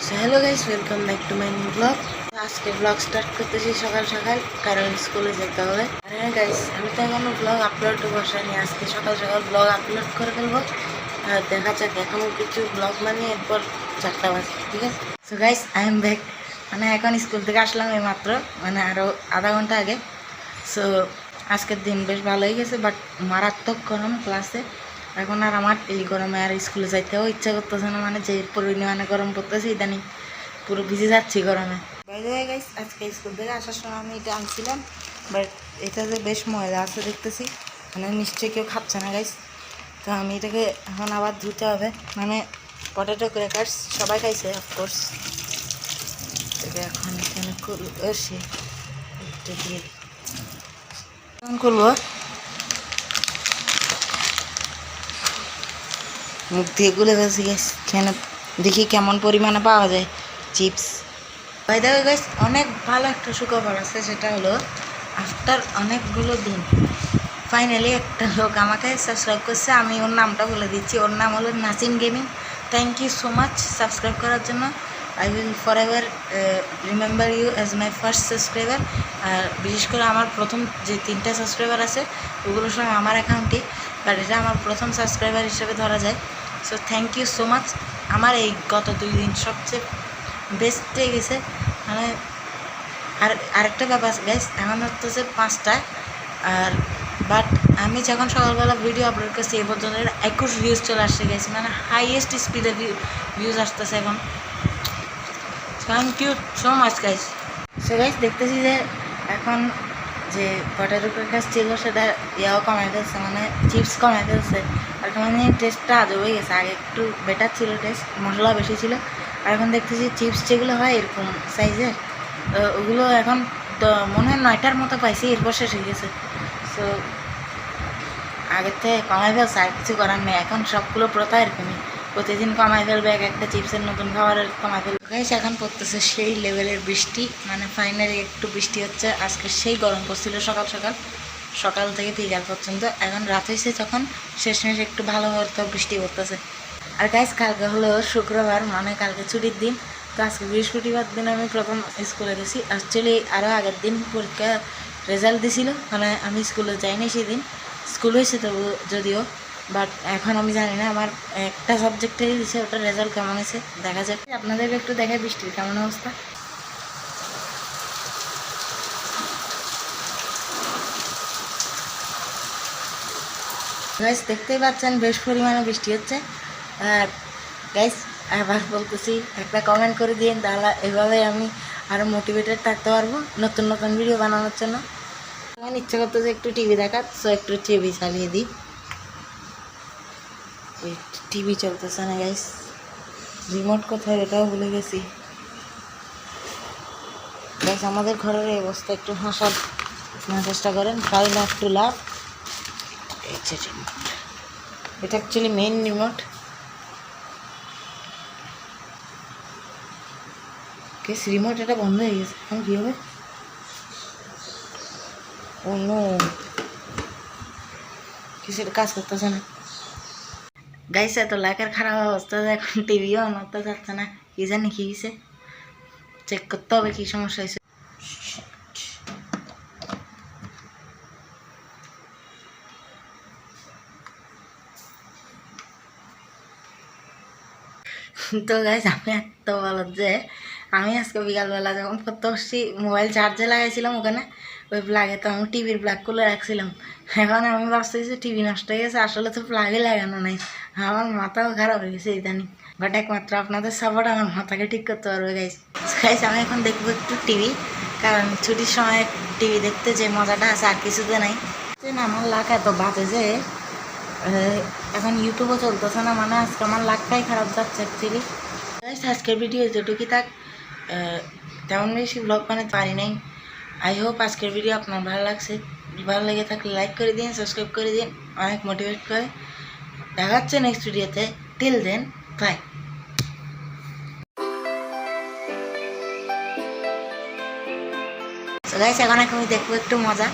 So hello guys, welcome back to my new blog. আজকে blog start করতেছি সকাল সকাল, কারণ স্কুলে যেতে হবে। আর হ্যাঁ গাইস, আমি তো এখনো ব্লগ আপলোড বসাইনি। আজকে সকাল সকাল ব্লগ আপলোড করে ফেলবো। আর দেখা যাক, এখনো কিছু ব্লগ বানিয়ে এরপর 4টা বাজে, ঠিক আছে? So guys, I am back. মানে এখন স্কুল থেকে আসলাম এই মাত্র, মানে আরও আধা ঘন্টা আগে। সো আজকের দিন বেশ ভালোই গেছে, বাট মারাত্মক গরম ক্লাসে। এখন আর আমার এই গরমে আর স্কুলে যাইতেও ইচ্ছা করতেছে না, মানে যে পরিমাণে গরম পড়তেছে ইদানিং পুরো ভিজে যাচ্ছি গরমে। বাইরে গাইস, আজকে স্কুল থেকে আসার সময় আমি এটা আনছিলাম, বাট এটা যে বেশ ময়লা আছে দেখতেছি, মানে নিশ্চয়ই কেউ খাচ্ছে না গাইস। তো আমি এটাকে এখন আবার ধুতে হবে। মানে পটেটো ক্র্যাকার্স সবাই খাইছে অফকোর্স। এটাকে এখন এখানে এসে একটু দিয়ে করবো, মুখ দিয়ে গুলে ফেলছি গ্যাস। খেয়ে দেখি কেমন পরিমাণে পাওয়া যায় চিপস। ভাই দেখো গ্যাস, অনেক ভালো একটা সুখবর আছে, সেটা হলো আফটার অনেকগুলো দিন ফাইনালি একটা লোক আমাকে সাবস্ক্রাইব করছে। আমি ওর নামটা বলে দিচ্ছি, ওর নাম হলো Nasim gaming. Thank you so much subscribe করার জন্য। I will forever remember you as my first subscriber. আর বিশেষ করে আমার প্রথম যে 3টা সাবস্ক্রাইবার আছে ওগুলোর সঙ্গে আমার অ্যাকাউন্টই, বাট এটা আমার প্রথম সাবস্ক্রাইবার হিসেবে ধরা যায়। So thank you so much. আমার এই গত 2 দিন সবচেয়ে বেস্ট হয়ে গেছে। মানে আরেকটা ব্যাপার গাইস, এখন হচ্ছে 5টা, আর বাট আমি যখন সকালবেলা ভিডিও আপলোড করছি এই পর্যন্ত 21 ভিউজ চলে আসছে গেছে, মানে হাইয়েস্ট স্পিডে ভিউজ আসতেছে এখন। Thank you so much guys. So guys, দেখতেছি যে এখন যে পটেটো ক্র্যাকার্স ছিল সেটা ইয়াও কমাই ফেলছে, মানে চিপস কমাই ফেলছে। আর মানে টেস্টটা আজও হয়ে গেছে। আগে একটু বেটার ছিল টেস্ট, মশলা বেশি ছিল। আর এখন দেখতেছি চিপস যেগুলো হয় এরকম সাইজের, ওগুলো এখন তো মনে হয় 9টার মতো পাইছি, এরপর শেষ হয়ে গেছে। সো আগের থেকে কমাই ফেলছে, আর কিছু করার নেই। এখন সবগুলো প্রথা এরকমই, প্রতিদিন কমাই ফেলবে এক একটা চিপসের নতুন খাবারের কমাই ফেলবে। গাইস, এখন পড়তেছে সেই লেভেলের বৃষ্টি, মানে ফাইনালি একটু বৃষ্টি হচ্ছে। আজকে সেই গরম পড়ছিল সকাল থেকে বিকাল পর্যন্ত। এখন রাত হয়েছে যখন, শেষমেশ একটু ভালো হতো, বৃষ্টি পড়তেছে। আর গাইস, কালকে হলো শুক্রবার, মানে কালকে ছুটির দিন। তো আজকে বৃহস্পতিবার দিন আমি প্রথম স্কুলে গেছি। অ্যাকচুয়ালি আরও আগের দিন পরীক্ষা রেজাল্ট দিছিল, মানে আমি স্কুলে যাইনি সেদিন। স্কুল হয়েছে তবু যদিও, বাট এখন আমি জানি না, আমার একটা সাবজেক্টেরই দিছে, ওটার রেজাল্ট কেমন হয়েছে দেখা যাক। আপনাদেরকে একটু দেখায় বৃষ্টির কেমন অবস্থা। গাইস, দেখতেই পাচ্ছেন বেশ পরিমাণে বৃষ্টি হচ্ছে। আর গাইস, আবার বলতেছি, একটা কমেন্ট করে দিন, তাহলে এভাবে আমি আরও মোটিভেটেড থাকতে পারবো নতুন নতুন ভিডিও বানানোর জন্য। আমার ইচ্ছা করতেছে একটু টিভি দেখার, সো একটু টিভি চালিয়ে দিই। টিভি চলতেছে না গাইস, রিমোট কোথায় এটাও ভুলে গেছি। গাইস, আমাদের ঘরের এই অবস্থা, একটু হাসার চেষ্টা করেন, ট্রাই নট টু লাভ। এই যে রিমোট, এটা actually main remote. Case remote এটা বন্ধ হয়ে গেছে, এখন কী হবে? অন্য কিছু কাজ করতেছে না গাইস। এত লাইকের খারাপ অবস্থা, এখন টিভিও অন করতে যাচ্ছে না, কি জানি কি হয়েছে, চেক করতে হবে কি সমস্যা হয়েছে। তো গাইস, আমি এত ভালো যে আমি আজকে বিকালবেলা যখন করতে বসছি, মোবাইল চার্জে লাগাইছিলাম ওখানে, ওই প্লাগে তো আমি টিভির প্লাগ খুলে রাখছিলাম। এখন আমি ভাবছি যে টিভি নষ্ট হয়ে গেছে, আসলে তো প্লাগে লাগানো নাই। আমার মাথাও খারাপ হয়ে গেছে ইদানিং, বাট একমাত্র আপনাদের সাপোর্ট আমার মাথাকে ঠিক করতে পারবে গাইস। গাইস, আমি এখন দেখবো একটু টিভি, কারণ ছুটির সময় টিভি দেখতে যে মজাটা আছে আর কিছুতে নাই। আমার লাখ এত বাজে যে এখন ইউটিউবও চলতেছে না, মানে আজকে আমার লাখটাই খারাপ যাচ্ছে অ্যাকচুয়ালি। আজকের ভিডিও যেটুকুই থাক, তেমন বেশি ব্লগ বানাতে পারি নাই। আই হোপ আজকের ভিডিও আপনার ভালো লাগছে। ভালো লেগে থাকলে লাইক করে দিন, সাবস্ক্রাইব করে দিন, অনেক মোটিভেট করে। দেখা হচ্ছে নেক্সট ভিডিওতে। Till then, by. গাইস, এখন আমি দেখবো একটু মজা।